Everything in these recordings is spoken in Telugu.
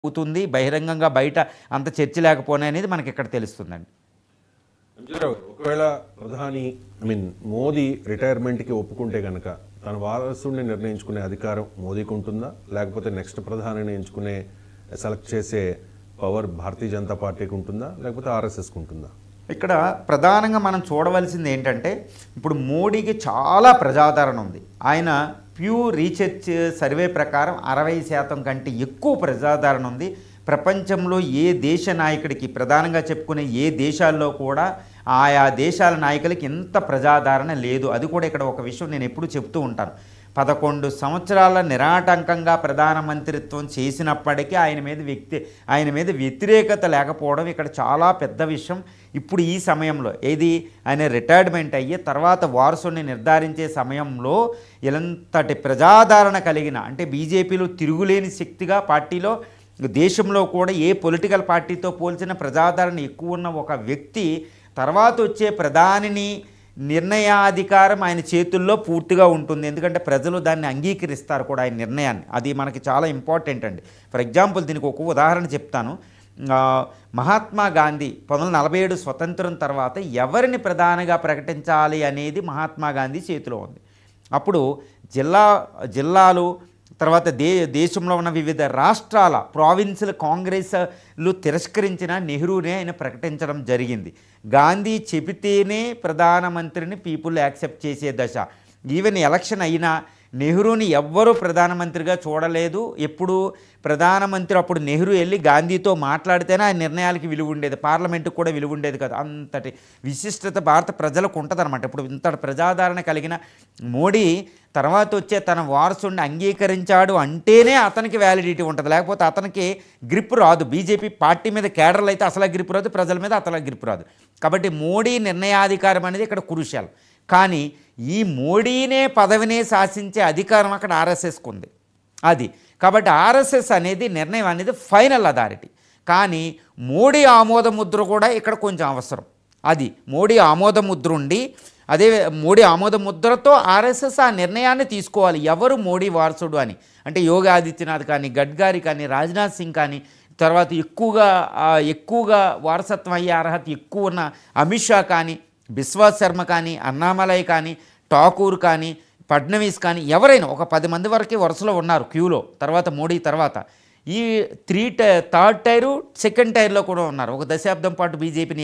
అవుతుంది బహిరంగంగా బయట అంత చర్చ లేకపోనే అనేది మనకి ఇక్కడ తెలుస్తుందండి. ఒకవేళ ప్రధాని మోదీ రిటైర్మెంట్కి ఒప్పుకుంటే కనుక తన వారసుడిని నిర్ణయించుకునే అధికారం మోదీకి ఉంటుందా, లేకపోతే నెక్స్ట్ ప్రధానిని ఎంచుకునే సెలెక్ట్ చేసే పవర్ భారతీయ జనతా పార్టీకి ఉంటుందా, లేకపోతే ఆర్ఎస్ఎస్కి ఉంటుందా? ఇక్కడ ప్రధానంగా మనం చూడవలసింది ఏంటంటే ఇప్పుడు మోడీకి చాలా ప్రజాదరణ ఉంది. ఆయన ప్యూర్ రీసెర్చ్ సర్వే ప్రకారం 60% కంటే ఎక్కువ ప్రజాదరణ ఉంది. ప్రపంచంలో ఏ దేశ నాయకుడికి ప్రధానంగా చెప్పుకునే ఏ దేశాల్లో కూడా ఆయా దేశాల నాయకులకి ఎంత ప్రజాదరణ లేదు. అది కూడా ఇక్కడ ఒక విషయం నేను ఎప్పుడు చెప్తూ ఉంటాను. 11 సంవత్సరాల నిరాటంకంగా ప్రధానమంత్రిత్వం చేసినప్పటికీ ఆయన మీద వ్యతిరేకత లేకపోవడం ఇక్కడ చాలా పెద్ద విషయం. ఇప్పుడు ఈ సమయంలో ఆయన రిటైర్మెంట్ అయ్యి తర్వాత వారసుని నిర్ధారించే సమయంలో ఎంతటి ప్రజాదరణ కలిగిన అంటే బీజేపీలో తిరుగులేని శక్తిగా పార్టీలో దేశంలో కూడా ఏ పొలిటికల్ పార్టీతో పోల్చిన ప్రజాదరణ ఎక్కువ ఉన్న ఒక వ్యక్తి తర్వాత వచ్చే ప్రధానిని నిర్ణయాధికారం ఆయన చేతుల్లో పూర్తిగా ఉంటుంది. ఎందుకంటే ప్రజలు దాన్ని అంగీకరిస్తారు కూడా ఆయన నిర్ణయాన్ని. అది మనకి చాలా ఇంపార్టెంట్ అండి. ఫర్ ఎగ్జాంపుల్ దీనికి ఒక ఉదాహరణ చెప్తాను. మహాత్మా గాంధీ 1947 స్వతంత్రం తర్వాత ఎవరిని ప్రధానిగా ప్రకటించాలి అనేది మహాత్మా గాంధీ చేతిలో ఉంది. అప్పుడు జిల్లాలు తర్వాత దేశంలో ఉన్న వివిధ రాష్ట్రాల ప్రావిన్సుల కాంగ్రెస్లు తిరస్కరించిన నెహ్రూనే ఆయన ప్రకటించడం జరిగింది. గాంధీ చెబితేనే ప్రధానమంత్రిని పీపుల్ యాక్సెప్ట్ చేసే దశ. ఈవెన్ ఎలక్షన్ అయినా నెహ్రూని ఎవ్వరూ ప్రధానమంత్రిగా చూడలేదు. ఎప్పుడు ప్రధానమంత్రి అప్పుడు నెహ్రూ వెళ్ళి గాంధీతో మాట్లాడితేనే ఆయన నిర్ణయాలకి విలువ ఉండేది, పార్లమెంటుకు కూడా విలువ ఉండేది కాదు. అంతటి విశిష్టత భారత ప్రజలకు ఉంటుందన్నమాట. ఇప్పుడు ఇంతటి ప్రజాదరణ కలిగిన మోడీ తర్వాత వచ్చే తన వారసుడిని అంగీకరించాడు అంటేనే అతనికి వ్యాలిడిటీ ఉంటుంది, లేకపోతే అతనికి గ్రిప్ రాదు. బీజేపీ పార్టీ మీద కేడర్లు అయితే అసలు గ్రిప్ రాదు, ప్రజల మీద అసలు గ్రిప్ రాదు. కాబట్టి మోడీ నిర్ణయాధికారం అనేది ఇక్కడ క్రూషియల్. కానీ ఈ మోడీనే పదవినే శాసించే అధికారం అక్కడ ఆర్ఎస్ఎస్కు ఉంది. అది కాబట్టి ఆర్ఎస్ఎస్ అనేది నిర్ణయం అనేది ఫైనల్ అథారిటీ. కానీ మోడీ ఆమోద ముద్ర కూడా ఇక్కడ కొంచెం అవసరం. అది మోడీ ఆమోద ముద్ర ఉండి అదే మోడీ ఆమోద ముద్రతో ఆర్ఎస్ఎస్ ఆ నిర్ణయాన్ని తీసుకోవాలి ఎవరు మోడీ వారసుడు అని. అంటే యోగి ఆదిత్యనాథ్ కానీ, గడ్కరీ కానీ, రాజ్నాథ్ సింగ్ కానీ, తర్వాత ఎక్కువగా వారసత్వం అయ్యే అర్హత ఎక్కువ ఉన్న అమిత్ షా కానీ, బిశ్వాస్ శర్మ కానీ, అన్నామలై కానీ, ఠాకూర్ కానీ, ఫడ్నవీస్ కానీ, ఎవరైనా ఒక 10 మంది వరకే వరుసలో ఉన్నారు క్యూలో. తర్వాత మోడీ తర్వాత ఈ థర్డ్ టైరు సెకండ్ టైర్లో కూడా ఉన్నారు. ఒక దశాబ్దం పాటు బీజేపీని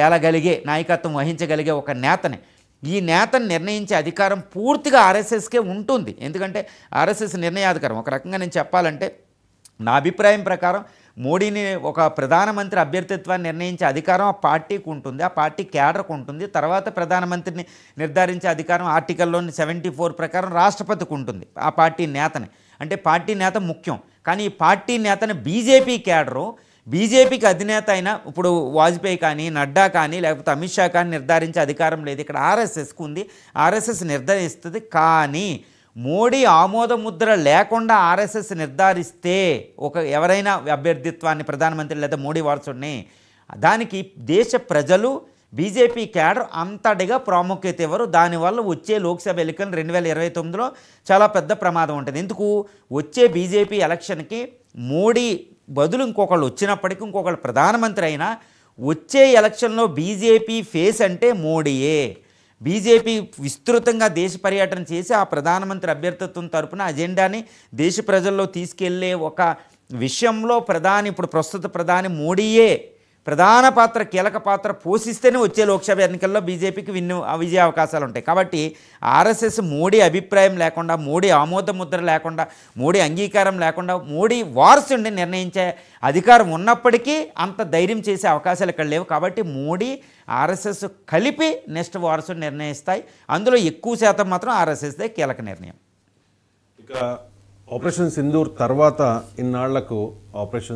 ఏలగలిగే నాయకత్వం వహించగలిగే ఒక నేతని, ఈ నేతను నిర్ణయించే అధికారం పూర్తిగా ఆర్ఎస్ఎస్కే ఉంటుంది. ఎందుకంటే ఆర్ఎస్ఎస్ నిర్ణయాధికారం ఒక రకంగా నేను చెప్పాలంటే నా అభిప్రాయం ప్రకారం మోడీని ఒక ప్రధానమంత్రి అభ్యర్థిత్వాన్ని నిర్ణయించే అధికారం ఆ పార్టీకి ఉంటుంది, ఆ పార్టీ క్యాడర్కు ఉంటుంది. తర్వాత ప్రధానమంత్రిని నిర్ధారించే అధికారం ఆర్టికల్లోని 74 ప్రకారం రాష్ట్రపతికి ఉంటుంది, ఆ పార్టీ నేతని. అంటే పార్టీ నేత ముఖ్యం. కానీ ఈ పార్టీ నేతని బీజేపీ క్యాడరు, బీజేపీకి అధినేత అయిన ఇప్పుడు వాజ్పేయి కానీ, నడ్డా కానీ, లేకపోతే అమిత్ షా కానీ నిర్ధారించే అధికారం లేదు. ఇక్కడ ఆర్ఎస్ఎస్కు ఉంది, ఆర్ఎస్ఎస్ నిర్ధారిస్తుంది. కానీ మోడీ ఆమోద ముద్ర లేకుండా ఆర్ఎస్ఎస్ నిర్ధారిస్తే ఎవరైనా అభ్యర్థిత్వాన్ని ప్రధానమంత్రి లేదా మోడీ వారసుడిని, దానికి దేశ ప్రజలు బీజేపీ క్యాడర్ అంతటిగా ప్రాముఖ్యత ఇవ్వరు. దానివల్ల వచ్చే లోక్సభ ఎన్నికలు 2029లో చాలా పెద్ద ప్రమాదం ఉంటుంది. ఎందుకు వచ్చే బీజేపీ ఎలక్షన్కి మోడీ బదులు ఇంకొకళ్ళు వచ్చినప్పటికీ, ఇంకొకళ్ళు ప్రధానమంత్రి అయినా వచ్చే ఎలక్షన్లో బీజేపీ ఫేస్ అంటే మోడీయే. బీజేపీ విస్తృతంగా దేశ పర్యటన చేసి ఆ ప్రధానమంత్రి అభ్యర్థిత్వం తరపున అజెండాని దేశ ప్రజల్లో తీసుకెళ్లే ఒక విషయంలో ఇప్పుడు ప్రస్తుత ప్రధాని మోడీయే ప్రధాన పాత్ర, కీలక పాత్ర పోషిస్తేనే వచ్చే లోక్సభ ఎన్నికల్లో బీజేపీకి విజయ అవకాశాలు ఉంటాయి. కాబట్టి ఆర్ఎస్ఎస్ మోడీ అభిప్రాయం లేకుండా, మోడీ ఆమోద ముద్ర లేకుండా, మోడీ అంగీకారం లేకుండా మోడీ వారసుడిని నిర్ణయించే అధికారం ఉన్నప్పటికీ అంత ధైర్యం చేసే అవకాశాలు ఇక్కడ లేవు. కాబట్టి మోడీ ఆర్ఎస్ఎస్ కలిపి నెక్స్ట్ వారసుడు నిర్ణయిస్తాయి. అందులో ఎక్కువ శాతం మాత్రం ఆర్ఎస్ఎస్దే కీలక నిర్ణయం. ఇక ఆపరేషన్ సింధూర్ తర్వాత ఇన్నాళ్లకు ఆపరేషన్